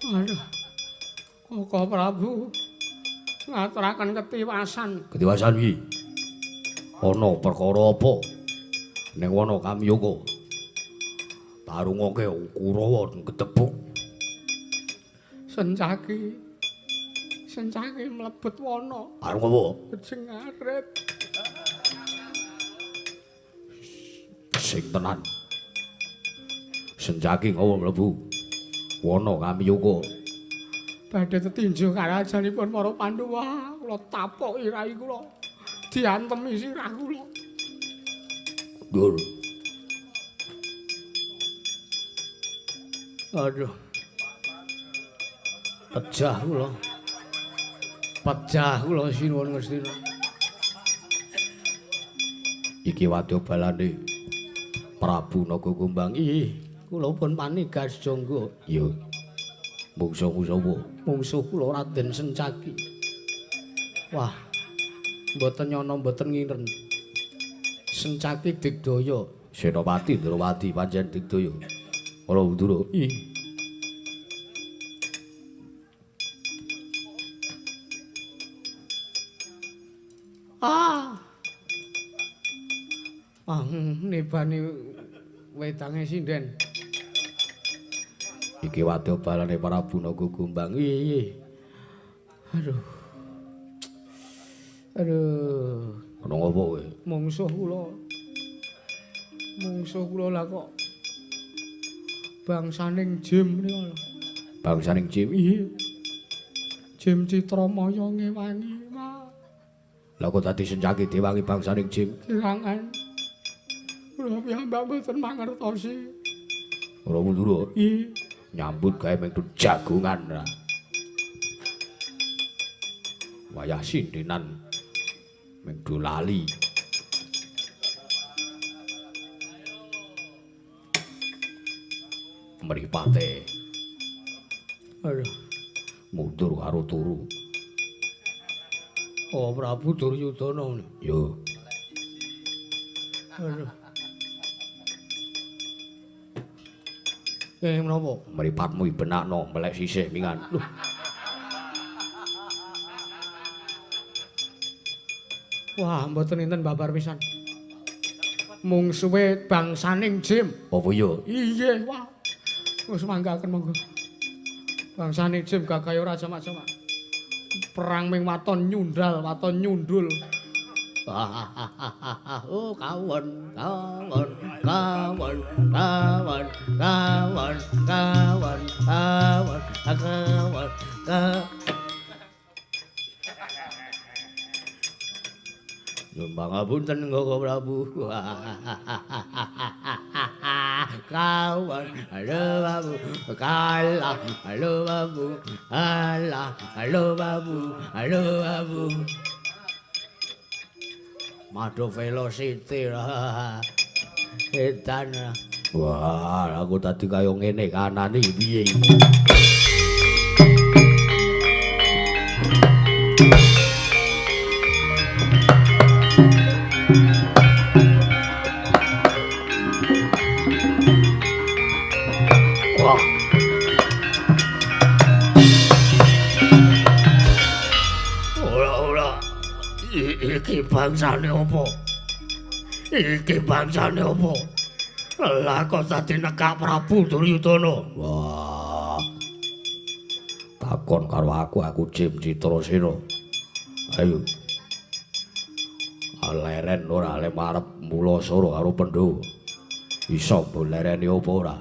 Aduh. Koko Prabu ngaturaken ketiwasan. Ketiwasan iki ana perkara apa? Ning wana Kamyaka. Tarungake Kurawa ketebuk. Sencaki mlebet wana. Arung apa? Jeng aret. Sing tenan. Sencaki ngawa mlebu wana Kamyaka. Badhe tetinju karajanipun para Pandhawa, kula tapoki rai kula. Diantemi sirah kula. Dur. Aduh. Pejah kula sinuwun Ngastina. Iki wadyabalane Prabu Naga Gombang. Kula pun panigas jangga. Ya. Mungsuhmu sapa? Mungsuh kula Raden Sencaki. Wah. Mboten nyono mboten ngiren. Sencaki Digdaya. Senopati Ndrawati pancen Digdaya. Ora Ndura. Nebani wedange sinden. Iki wadyabalane Prabu Naga Gombang. Aduh. Ana ngapa kowe? Mungsuh kula lah kok bangsaning Jim niku lho. Bangsaning Jim. Iya. Jim Citramaya ngewangi mah. Lah kok dadi senjaki diwangi bangsaning Jim? Kirangan. Kula piyambak mboten mangertosi. Ora mundur. Iya. Nyambut gawe mengku jagongan ra. Wayah sindinan mengku lali. Mripate. Aduh, Mundur karo turu. oh Prabu Duryudana. Yo. Aduh. Menapa? Mripatmu ibenakno melek sisih mingan. Loh. Wah, mboten enten babar pisan. Mungsuhe bangsaning Jim. Apa yo? Iya, wah. Wis manggaken monggo. Bangsaning Jim gagaya ora jamak-jamak. Perang ming waton nyundal, waton nyundul. Oh kawan, kawan, kawan, kawan, kawan, kawan, kawan, kawan, kawan. Nyun pangapunten Koko Prabu. Kawan, halo babu, kalah, halo babu, alah, halo babu, halo babu. Madu velocity lah. Edan. Wah, aku tadi kaya ngene kanane piye. Wah. Ora. Iki bangsane opo? Iki bangsane opo? Lah kok dadi nekak Prabu Duryudana. Wah. Takon karo aku Jim Citrasena. Ayo. Leren ora le marep Mulasara karo Pandhawa. Iso lereni opo ora?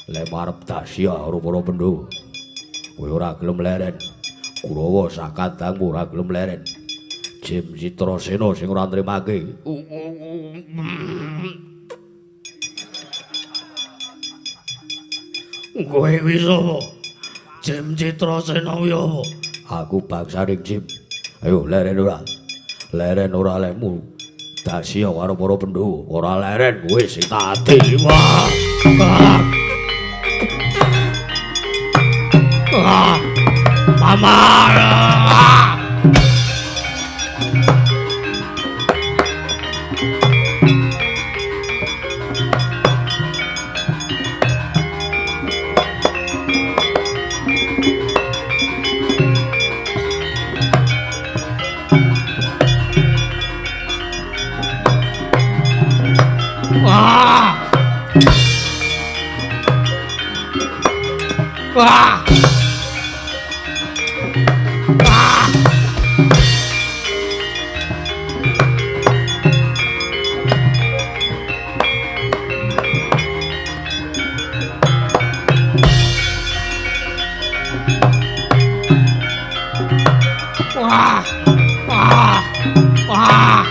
Le marep Dasya karo para Pandhawa. Kowe ora gelem leren. Kurawa sakadangmu ora gelem leren. Jim Citrasena sing ora nrimake. Kowe wis apa? Jim Citrasena kuwi apa? Aku bangsaning Jim. Ayo leren ora. Leren ora lemu. Dasya karo para Pandhawa. Ora leren kowe sing tak ati. Wah. Mama. Wah! Wah! Wah! Wah!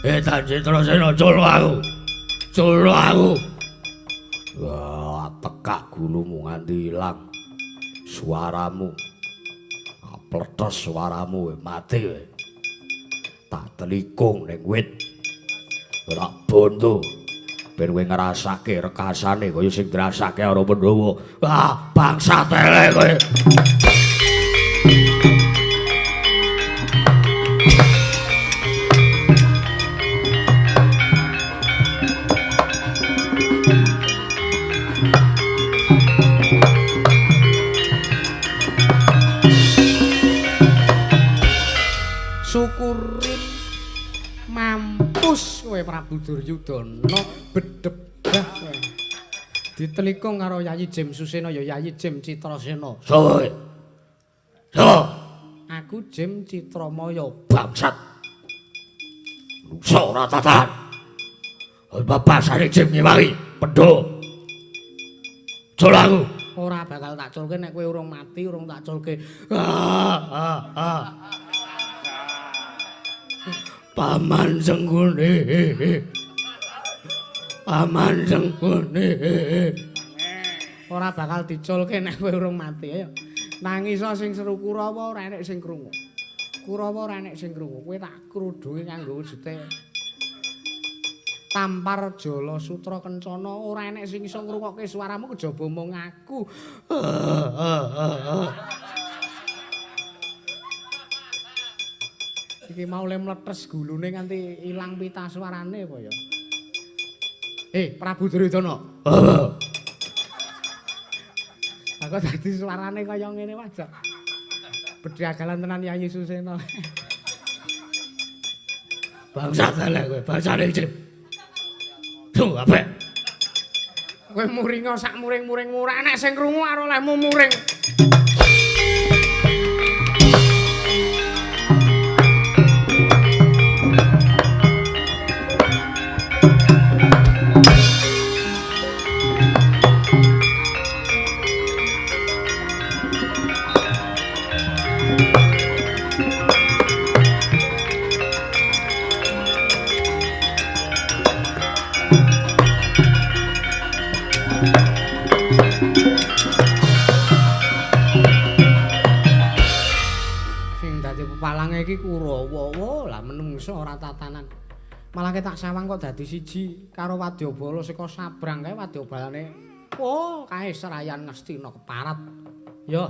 Edan Citrasena culu aku. Wah, tekak gulumu nganti ilang. Suaramu. Peletos suaramu mati we. Tak telikung ning wit. Tak bondo. Ben kowe ngrasake rekasane kaya sing dirasake karo Pandhawa. Wah, bangsa tele kowe. Syukurin mampus kowe Prabu Duryudana bedebah kowe. Ditelikung karo Yayi Jim Susena ya Yayi Jim Citrasena. Soe. So. Aku Jim Citramaya Bangsat. Nusa ora tatahan. Babasane jim ngewangi, pedho. Jol aku. Ora bakal tak culke nek kowe urung mati, urung tak culke. Paman Senggone. Paman Senggone. Ora bakal diculke nek kowe urung mati. Ayo. Nangis sing seru Kurawa ora enek sing krungu. Kurawa ora enek sing krungu. Kowe tak krudhungi kanggo wujude Tampar Jala Sutra Kencana ora enek sing iso ngrungokke swaramu kejaba mung aku. Iki mau le mletes gulune nganti ilang pita suarane apa ya? Prabu Duryudana. Aku dadi suarane kaya ngene wae. Bedhagalan tenan Yayi Susena. Bangsa dalek kowe, bangsane jim. Duh, apik. Kowe muringa sak muring-muring murah nek sing krungu karo lemu muring. Palange iki Kurawa lah menungso ora tatanan. Malah tak sawang kok dadi siji karo Wadyabala saka sabrang kae Wadyabalane. Oh, kae serayan Ngastina keparat. Ya.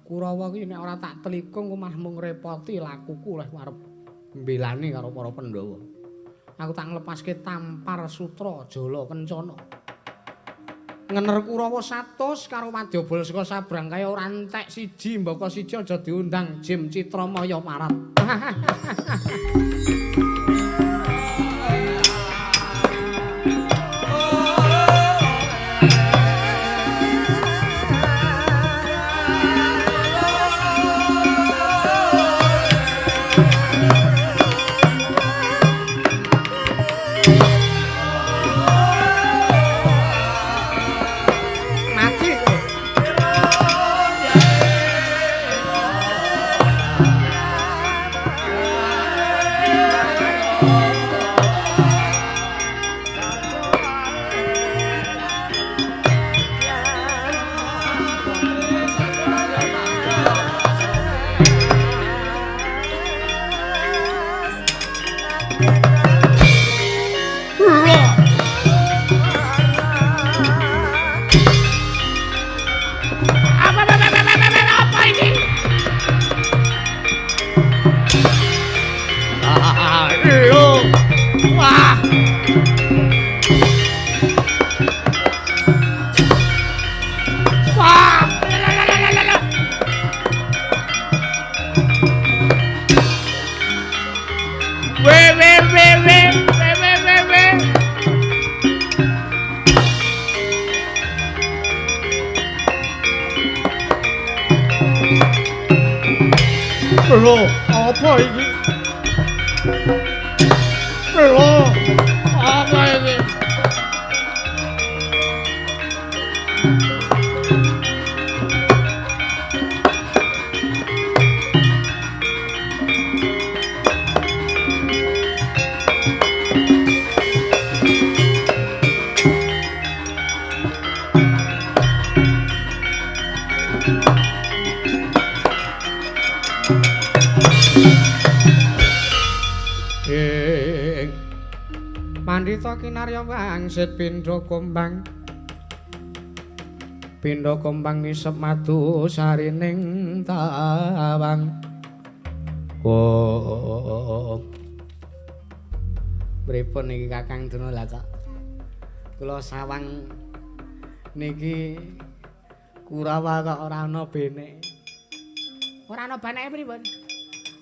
Kurawa iki nek ora tak telikung omah mung repoti lakuku leh arep mbelani karo para Pandhawa. Aku tak nglepaske Tampar Sutra Jala Kencana. Ngener Kurawa 100 karo Wadyabala saka sabrang kaya ora entek siji mbaka siji aja diundang Jim Citramaya Marat. Lho, apa iki? Lho, apa iki? Pandhita kinarya wangsit pindha kombang. Pindha kombang ngisep madu sarining tawang. Oh. Pripun niki Kakang Dunalaka? Kula sawang niki Kurawa kok ora ana bene. Ora ana baneke pripun?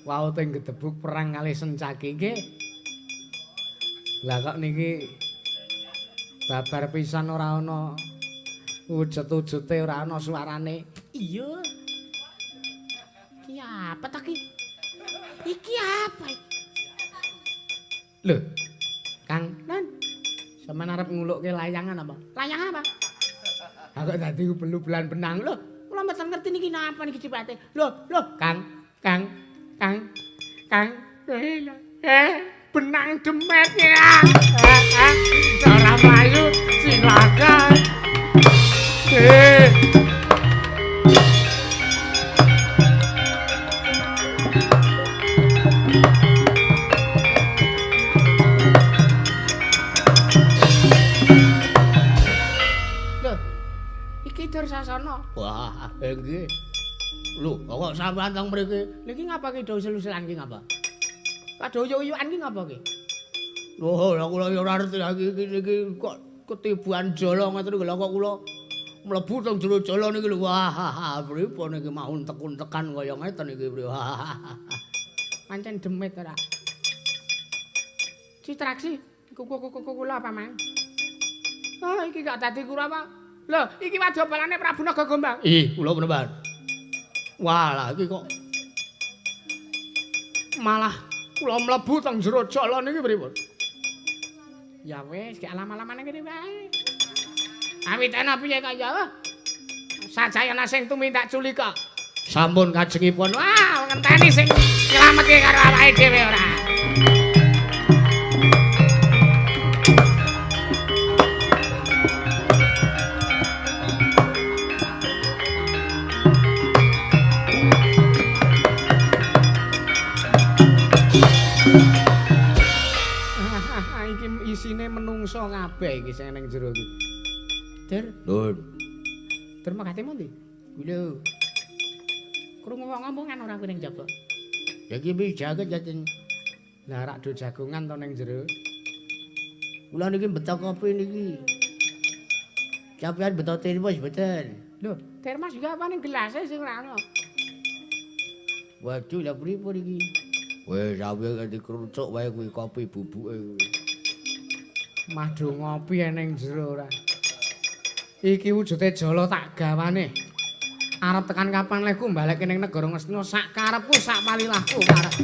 Wau teng gedebuk perang kalih Sencaki nggih. Lah kok niki babar pisan ora ana wujud-wujute ora ana suarane. Iya. Iki apa ta ki? Iki apa iki? Lho. Kang, Nan. Sampeyan arep ngulukke layangan apa? Layangan apa? Aku tadi belu-belan benang. Lho, kula mboten ngerti niki napa niki sipate. Lho, Kang. Benang demet ya. Ora mlayu silakan. Sasana. Wah, nggih. Lho, kok sampean teng mriki? Niki ngapa ki do usil-usilan ki ngapa? Kadoyo-yokan ki ngapa ki? Loh, lha kula ya ora ngerti lagi iki kok ketibuan jala ngoten lho kok kula mlebu teng jero jala niki lho. Wah, pripun niki mau tekun-tekan kaya ngeten iki, Bro. Pancen demit ora. Citraksi, kuku kula apa, Mang? Oh, iki gak dadi kura apa? Lho, iki wadya-balane Prabu Nagagombang. Ih, kula meneman. Walah, iki kok malah kula mlebu teng jero jala niki pripun? Ya wis, gek alam-alamane kene wae. Awitane piye kaya? Sajayana sing tumindak culika. sampun kajengipun. Wah, ngenteni sing nyelametke karo awake dhewe ora. Isine menungso kabeh iki sing ning jero iki. Der, Nun. der makate ndi? Lho. Krungu wong ngomongan ora kuwi ning jaba. Ya iki wis jaget jaten. Lah rak do jagongan to ning jero. Kula niki beto kopi niki. Sampeyan beto termos mboten? Lho, termos juga apa ning gelase sing ora ono. Waduh, lha pripun iki? Wes sampeyan dikrucuk wae kuwi kopi bubuke kuwi. Madu ngopi ning jero ora. Iki wujude jala tak gawane. Arep tekan kapan lehku balik ning negara Ngastina sak karepku sak palilahku karep.